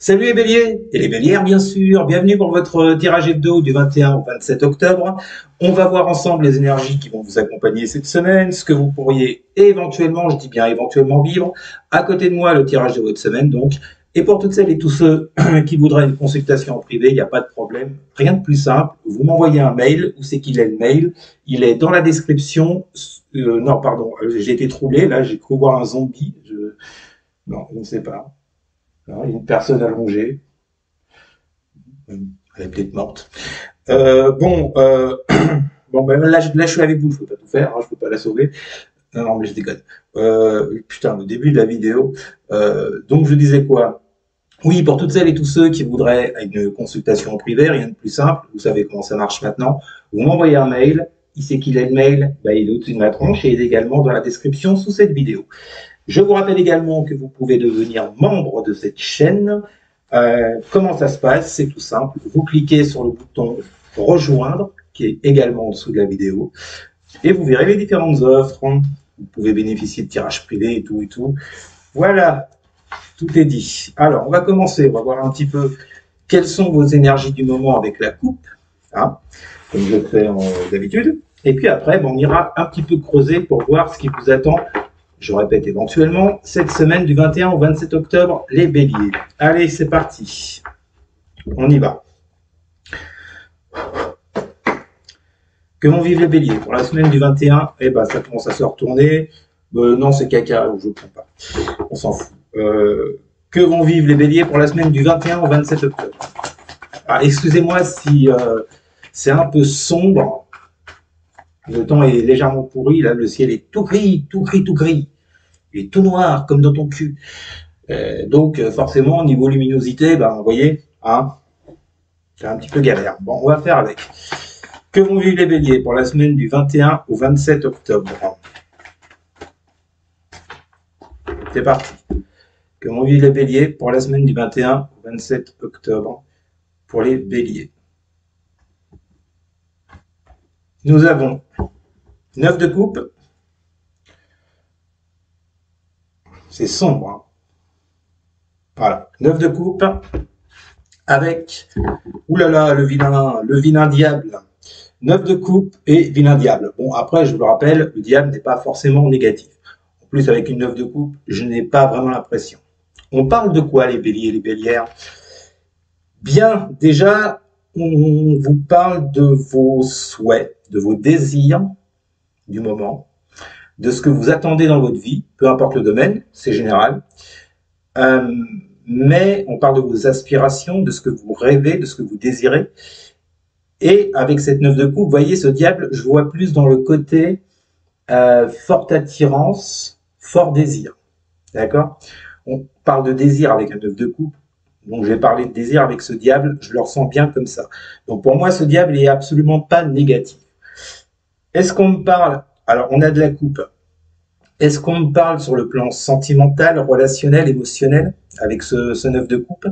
Salut les béliers et les bélières bien sûr, bienvenue pour votre tirage hebdo du 21 au 27 octobre. On va voir ensemble les énergies qui vont vous accompagner cette semaine, ce que vous pourriez éventuellement, je dis bien éventuellement vivre. À côté de moi, le tirage de votre semaine donc. Et pour toutes celles et tous ceux qui voudraient une consultation en privé, il n'y a pas de problème, rien de plus simple. Vous m'envoyez un mail, où c'est qu'il est le mail? Il est dans la description. Non, pardon, j'ai été troublé, là j'ai cru voir un zombie. Non, je ne sais pas. Non, il y a une personne allongée. Elle est peut-être morte. Bon, bon ben là, je suis avec vous, je ne peux pas tout faire, hein, je ne peux pas la sauver. Non, mais je déconne. Putain, au début de la vidéo. Donc, je disais quoi? Oui, pour toutes celles et tous ceux qui voudraient une consultation en privé, rien de plus simple, vous savez comment ça marche maintenant. Vous m'envoyez un mail, il sait qu'il est le mail, ben, il est au-dessus de ma tronche et il est également dans la description sous cette vidéo. Je vous rappelle également que vous pouvez devenir membre de cette chaîne. Comment ça se passe? C'est tout simple. Vous cliquez sur le bouton « Rejoindre » qui est également en dessous de la vidéo et vous verrez les différentes offres. Vous pouvez bénéficier de tirages privés et tout et tout. Voilà, tout est dit. Alors, on va commencer. On va voir un petit peu quelles sont vos énergies du moment avec la coupe, hein, comme je le fais d'habitude. Et puis après, on ira un petit peu creuser pour voir ce qui vous attend. Je répète éventuellement, cette semaine du 21 au 27 octobre, les béliers. Allez, c'est parti. On y va. Que vont vivre les béliers? Pour la semaine du 21, eh ben, ça commence à se retourner. Non, c'est caca, je ne prends pas. On s'en fout. Que vont vivre les béliers pour la semaine du 21 au 27 octobre? Ah, excusez-moi si c'est un peu sombre. Le temps est légèrement pourri, là, le ciel est tout gris, tout gris, tout gris. Il est tout noir, comme dans ton cul. Donc, forcément, niveau luminosité, ben, vous voyez, hein, c'est un petit peu galère. Bon, on va faire avec. Que vont vivre les béliers pour la semaine du 21 au 27 octobre? C'est parti. Que vont vivre les béliers pour la semaine du 21 au 27 octobre pour les béliers? Nous avons 9 de coupe. C'est sombre. Hein. Voilà. 9 de coupe avec, oulala, le vilain diable. 9 de coupe et vilain diable. Bon, après, je vous le rappelle, le diable n'est pas forcément négatif. En plus, avec une 9 de coupe, je n'ai pas vraiment l'impression. On parle de quoi, les béliers et les bélières? Bien, déjà, on vous parle de vos souhaits, de vos désirs du moment, de ce que vous attendez dans votre vie, peu importe le domaine, c'est général. Mais on parle de vos aspirations, de ce que vous rêvez, de ce que vous désirez. Et avec cette 9 de coupe, vous voyez, ce diable, je vois plus dans le côté forte attirance, fort désir. D'accord? On parle de désir avec un 9 de coupe. Donc, je vais parler de désir avec ce diable, je le ressens bien comme ça. Donc, pour moi, ce diable n'est absolument pas négatif. Est-ce qu'on me parle... Alors, on a de la coupe. Est-ce qu'on me parle sur le plan sentimental, relationnel, émotionnel, avec ce 9 de coupe?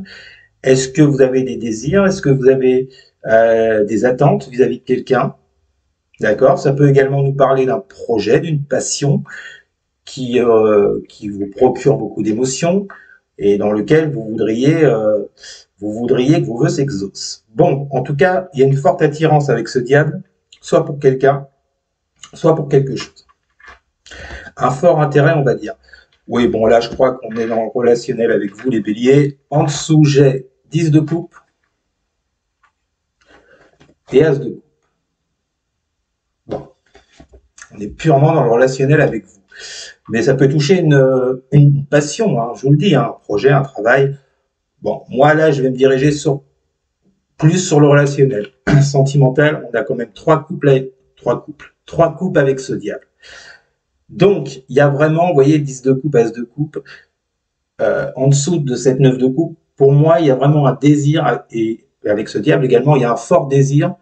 Est-ce que vous avez des désirs? Est-ce que vous avez des attentes vis-à-vis de quelqu'un? D'accord? Ça peut également nous parler d'un projet, d'une passion qui vous procure beaucoup d'émotions, et dans lequel vous voudriez que vos vœux s'exaucent. Bon, en tout cas, il y a une forte attirance avec ce diable, soit pour quelqu'un, soit pour quelque chose. Un fort intérêt, on va dire. Oui, bon, là, je crois qu'on est dans le relationnel avec vous, les béliers. En dessous, j'ai 10 de coupe et As de coupe. Bon, on est purement dans le relationnel avec vous. Mais ça peut toucher une passion, hein, je vous le dis, hein, un projet, un travail. Bon, moi là, je vais me diriger plus sur le relationnel. Sentimental, on a quand même 3 couples avec ce diable. Donc, il y a vraiment, vous voyez, 10 de coupe, As de coupe. En dessous de cette 9 de coupe, pour moi, il y a vraiment un désir, et avec ce diable également, il y a un fort désir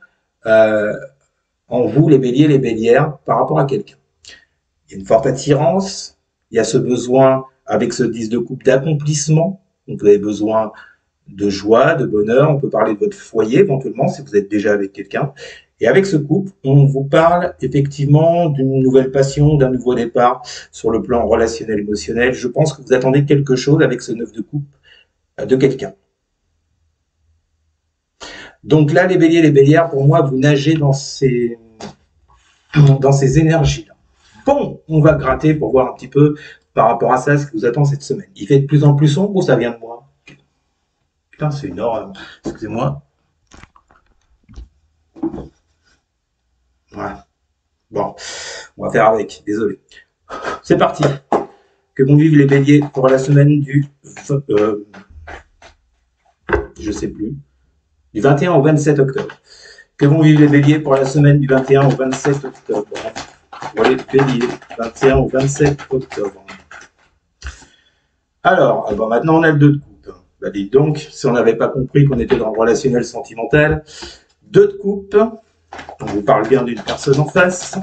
en vous, les béliers, les bélières, par rapport à quelqu'un. Il y a une forte attirance, il y a ce besoin, avec ce 10 de coupe, d'accomplissement. Donc, vous avez besoin de joie, de bonheur. On peut parler de votre foyer, éventuellement, si vous êtes déjà avec quelqu'un. Et avec ce couple, on vous parle effectivement d'une nouvelle passion, d'un nouveau départ sur le plan relationnel, émotionnel. Je pense que vous attendez quelque chose avec ce 9 de coupe de quelqu'un. Donc là, les béliers, les bélières, pour moi, vous nagez dans ces énergies-là. Bon, on va gratter pour voir un petit peu par rapport à ça ce qui vous attend cette semaine. Il fait de plus en plus sombre ou ça vient de moi? Putain, c'est une horreur. Excusez-moi. Voilà. Bon, on va faire avec. Désolé. C'est parti. Que vont vivre les béliers pour la semaine du... je sais plus. Du 21 au 27 octobre. Que vont vivre les béliers pour la semaine du 21 au 27 octobre? Pour les béliers, 21 au 27 octobre. Alors, bon, maintenant on a le 2 de coupe. Bah, dites donc, si on n'avait pas compris qu'on était dans le relationnel sentimental, 2 de coupe, on vous parle bien d'une personne en face.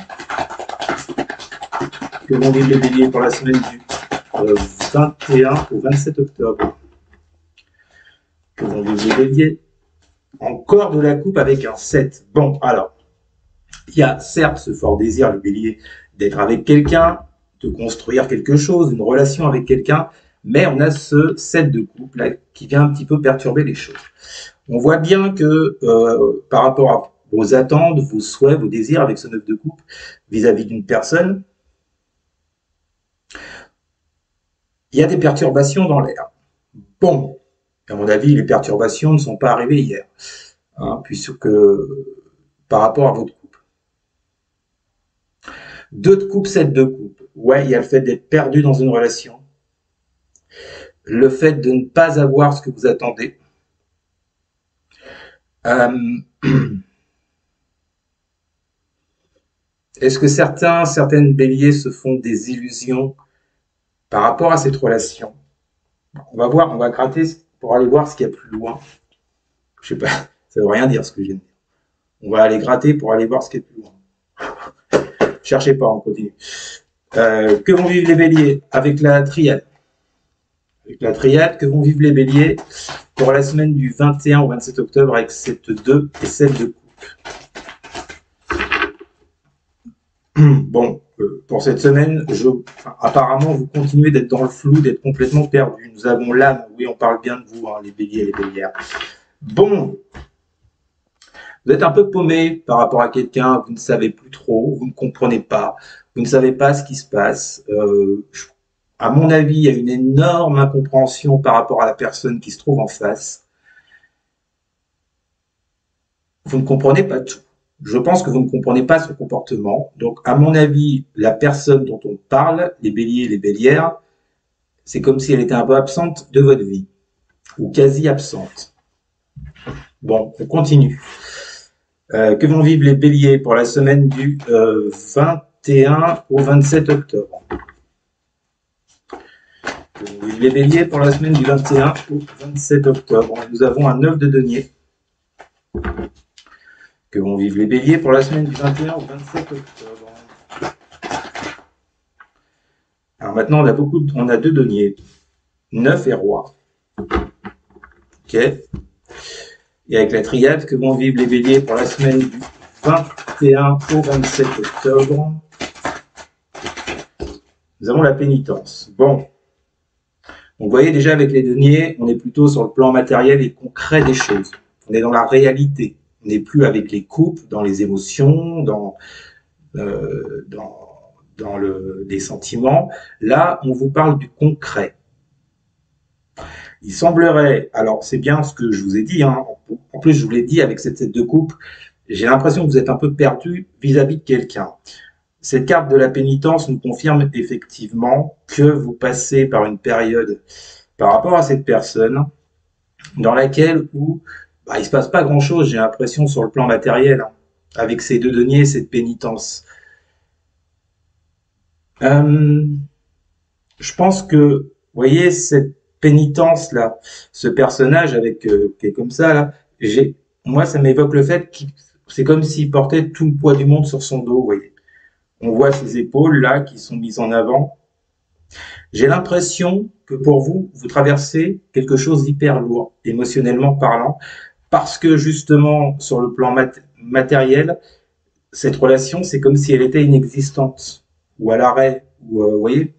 Que vont vivre les béliers pour la semaine du 21 au 27 octobre? Que vont vivre les béliers? Encore de la coupe avec un 7. Bon, alors, il y a certes ce fort désir, le bélier, d'être avec quelqu'un, de construire quelque chose, une relation avec quelqu'un, mais on a ce 7 de coupe là qui vient un petit peu perturber les choses. On voit bien que par rapport à vos attentes, vos souhaits, vos désirs avec ce 9 de coupe vis-à-vis d'une personne, il y a des perturbations dans l'air. Bon, à mon avis, les perturbations ne sont pas arrivées hier, hein, puisque par rapport à votre couple. 2 de coupe, 7 de coupe. Ouais, il y a le fait d'être perdu dans une relation, le fait de ne pas avoir ce que vous attendez. Est-ce que certaines béliers se font des illusions par rapport à cette relation? On va voir, on va gratter pour aller voir ce qu'il y a plus loin. Je sais pas, ça veut rien dire ce que je viens de dire. On va aller gratter pour aller voir ce qu'il y a plus loin. Cherchez pas, on continue. Que vont vivre les béliers avec la triade? Avec la triade, que vont vivre les béliers pour la semaine du 21 au 27 octobre avec cette 2 et 7 de coupe? Bon, pour cette semaine, apparemment, vous continuez d'être dans le flou, d'être complètement perdu. Nous avons l'âme, oui, on parle bien de vous, hein, les béliers et les bélières. Bon, vous êtes un peu paumé par rapport à quelqu'un, vous ne savez plus trop, vous ne comprenez pas, vous ne savez pas ce qui se passe. À mon avis, il y a une énorme incompréhension par rapport à la personne qui se trouve en face. Vous ne comprenez pas tout. Je pense que vous ne comprenez pas son comportement. Donc, à mon avis, la personne dont on parle, les béliers et les bélières, c'est comme si elle était un peu absente de votre vie, ou quasi absente. Bon, on continue. Que vont vivre les béliers pour la semaine du 21 au 27 octobre? Que vont vivre les béliers pour la semaine du 21 au 27 octobre? Nous avons un 9 de denier. Que vont vivre les béliers pour la semaine du 21 au 27 octobre? Alors maintenant, on a 2 deniers, 9 et roi. Ok. Et avec la triade, que vont vivre les béliers pour la semaine du 21 au 27 octobre? Nous avons la pénitence. Bon. Donc, vous voyez déjà avec les deniers, on est plutôt sur le plan matériel et concret des choses. On est dans la réalité. On n'est plus avec les coupes, dans les émotions, dans des sentiments. Là, on vous parle du concret. Il semblerait, alors c'est bien ce que je vous ai dit, hein, en plus je vous l'ai dit avec cette 7 de coupe, j'ai l'impression que vous êtes un peu perdu vis-à-vis de quelqu'un. Cette carte de la pénitence nous confirme effectivement que vous passez par une période par rapport à cette personne dans laquelle il ne se passe pas grand-chose, j'ai l'impression, sur le plan matériel, hein, avec ces 2 deniers, cette pénitence. Je pense que, vous voyez, cette pénitence-là, ce personnage avec qui est comme ça, là, moi, ça m'évoque le fait que c'est comme s'il portait tout le poids du monde sur son dos, vous voyez. On voit ses épaules, là, qui sont mises en avant. J'ai l'impression que pour vous, vous traversez quelque chose d'hyper lourd, émotionnellement parlant, parce que justement, sur le plan matériel, cette relation, c'est comme si elle était inexistante, ou à l'arrêt, ou vous voyez.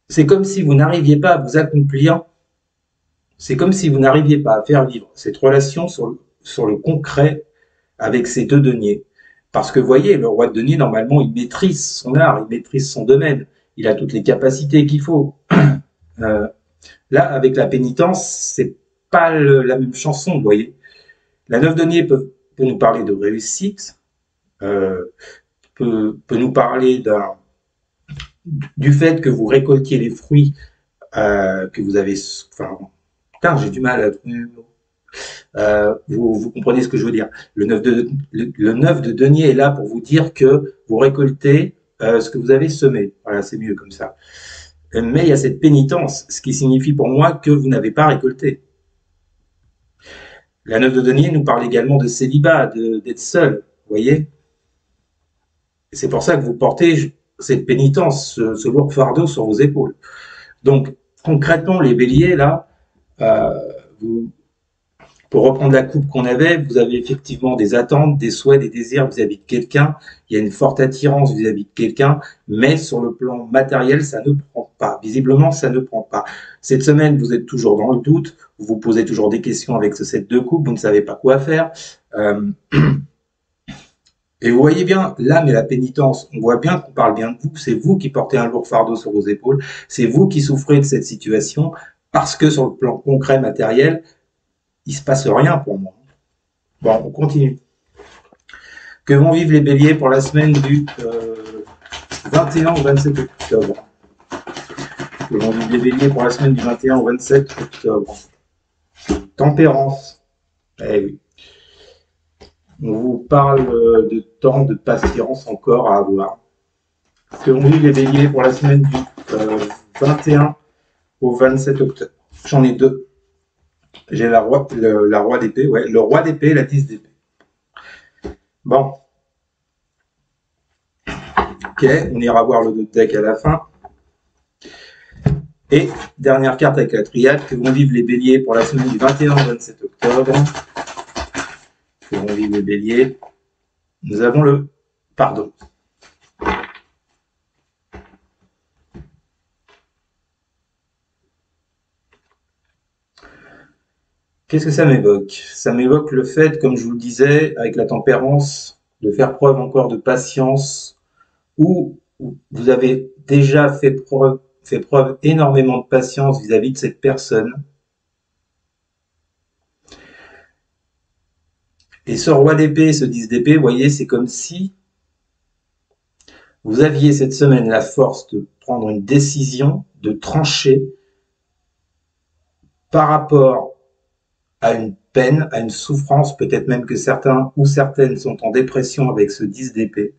C'est comme si vous n'arriviez pas à vous accomplir c'est comme si vous n'arriviez pas à faire vivre cette relation sur le concret avec ces deux deniers. Parce que vous voyez, le roi de denier, normalement, il maîtrise son art, il maîtrise son domaine, il a toutes les capacités qu'il faut. Euh, Là, avec la pénitence, c'est pas la même chanson, vous voyez. La neuf denier peut nous parler de réussite, euh, peut nous parler du fait que vous récoltiez les fruits que vous avez. Enfin, putain, j'ai du mal à trouver le mot. Vous comprenez ce que je veux dire. Le 9 de denier est là pour vous dire que vous récoltez ce que vous avez semé. Voilà, c'est mieux comme ça. Mais il y a cette pénitence, ce qui signifie pour moi que vous n'avez pas récolté. La 9 de denier nous parle également de célibat, d'être seul, vous voyez. C'est pour ça que vous portez cette pénitence, ce lourd fardeau sur vos épaules. Donc, concrètement, les béliers, là, vous, pour reprendre la coupe qu'on avait, vous avez effectivement des attentes, des souhaits, des désirs vis-à-vis de quelqu'un. Il y a une forte attirance vis-à-vis de quelqu'un, mais sur le plan matériel, ça ne prend pas. Visiblement, ça ne prend pas. Cette semaine, vous êtes toujours dans le doute, vous vous posez toujours des questions avec ce set de coupe, vous ne savez pas quoi faire. Et vous voyez bien, l'âme et la pénitence, on voit bien qu'on parle bien de vous, c'est vous qui portez un lourd fardeau sur vos épaules, c'est vous qui souffrez de cette situation, parce que sur le plan concret, matériel, il ne se passe rien pour moi. Bon, on continue. Que vont vivre les béliers pour la semaine du 21 au 27 octobre? Que vont vivre les béliers pour la semaine du 21 au 27 octobre? Tempérance. Eh oui. On vous parle de temps, de patience encore à avoir. Que vont vivre les béliers pour la semaine du 21 au 27 octobre? J'en ai deux. J'ai la roi d'épée, ouais, le roi d'épée et la 10 d'épée. Bon. Ok, on ira voir le deck à la fin. Et dernière carte avec la triade, que vont vivre les béliers pour la semaine du 21 au 27 octobre. Que vont vivre les béliers. Nous avons le pardon. Qu'est-ce que ça m'évoque? Ça m'évoque le fait, comme je vous le disais, avec la tempérance, de faire preuve encore de patience, où vous avez déjà fait preuve énormément de patience vis-à-vis de cette personne. Et ce roi d'épée, ce 10 d'épée, vous voyez, c'est comme si vous aviez cette semaine la force de prendre une décision, de trancher par rapport à une peine, à une souffrance, peut-être même que certains ou certaines sont en dépression avec ce 10 d'épée.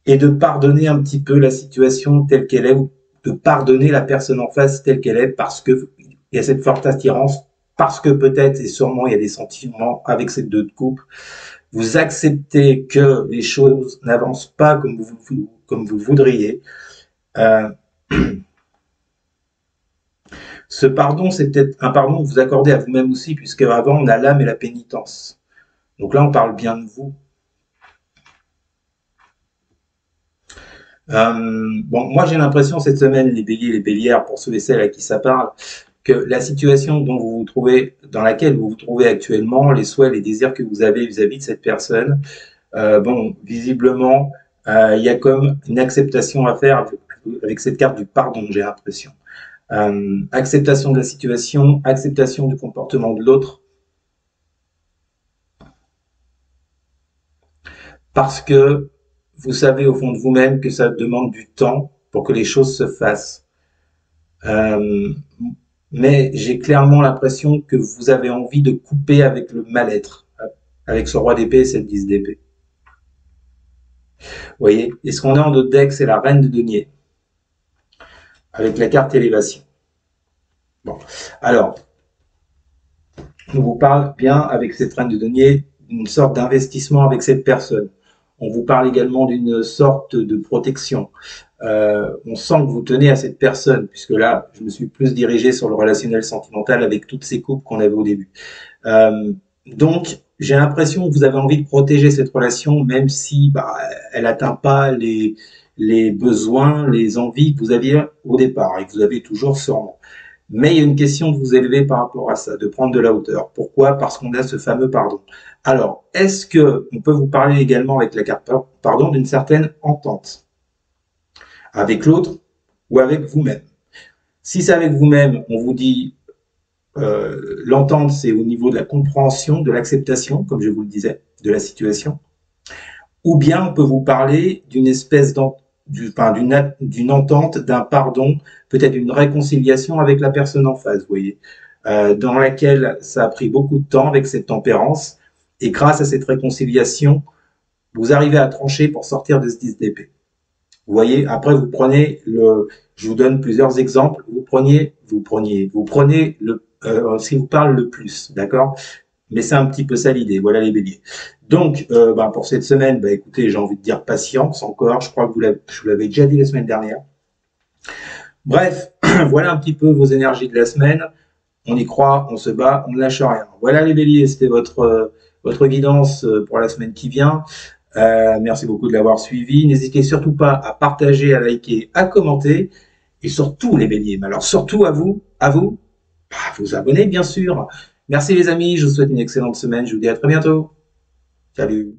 Et de pardonner un petit peu la situation telle qu'elle est, ou de pardonner la personne en face telle qu'elle est, parce qu'il y a cette forte attirance, parce que peut-être et sûrement il y a des sentiments avec ces deux couples. Vous acceptez que les choses n'avancent pas comme vous voudriez. Ce pardon, c'est peut-être un pardon que vous accordez à vous-même aussi, puisque avant on a l'âme et la pénitence. Donc là, on parle bien de vous. Bon, moi j'ai l'impression cette semaine, les béliers, les bélières, pour ceux et celles à qui ça parle, que la situation dont vous vous trouvez, dans laquelle vous vous trouvez actuellement, les souhaits, les désirs que vous avez vis-à-vis de cette personne, bon, visiblement, il y a comme une acceptation à faire avec cette carte du pardon, j'ai l'impression. Acceptation de la situation, acceptation du comportement de l'autre, parce que vous savez au fond de vous-même que ça demande du temps pour que les choses se fassent. Mais j'ai clairement l'impression que vous avez envie de couper avec le mal-être, avec ce roi d'épée et cette 10 d'épée. Vous voyez, et ce qu'on a en notre deck, c'est la reine de denier, avec la carte élévation. Bon, alors, on vous parle bien avec cette reine de denier d'une sorte d'investissement avec cette personne. On vous parle également d'une sorte de protection. On sent que vous tenez à cette personne, puisque là, je me suis plus dirigé sur le relationnel sentimental avec toutes ces couples qu'on avait au début. Donc, j'ai l'impression que vous avez envie de protéger cette relation, même si elle n'atteint pas les les besoins, les envies que vous aviez au départ et que vous avez toujours sûrement. Mais il y a une question de vous élever par rapport à ça, de prendre de la hauteur. Pourquoi? Parce qu'on a ce fameux pardon. Alors, est-ce que on peut vous parler également avec la carte pardon d'une certaine entente avec l'autre ou avec vous-même? Si c'est avec vous-même, on vous dit l'entente, c'est au niveau de la compréhension, de l'acceptation, comme je vous le disais, de la situation. Ou bien on peut vous parler d'une espèce d'une entente, d'un pardon, peut-être d'une réconciliation avec la personne en face, vous voyez, dans laquelle ça a pris beaucoup de temps avec cette tempérance, et grâce à cette réconciliation, vous arrivez à trancher pour sortir de ce 10 d'épée. Vous voyez, après vous prenez je vous donne plusieurs exemples, vous prenez ce qui vous parle le plus, d'accord? Mais c'est un petit peu ça l'idée, voilà les béliers. Donc, pour cette semaine, écoutez, j'ai envie de dire patience encore, je crois que je vous l'avais déjà dit la semaine dernière. Bref, voilà un petit peu vos énergies de la semaine. On y croit, on se bat, on ne lâche rien. Voilà les béliers, c'était votre guidance pour la semaine qui vient. Merci beaucoup de l'avoir suivi. N'hésitez surtout pas à partager, à liker, à commenter. Et surtout les béliers, mais alors surtout à vous, vous abonner bien sûr. Merci les amis, je vous souhaite une excellente semaine. Je vous dis à très bientôt. Salut.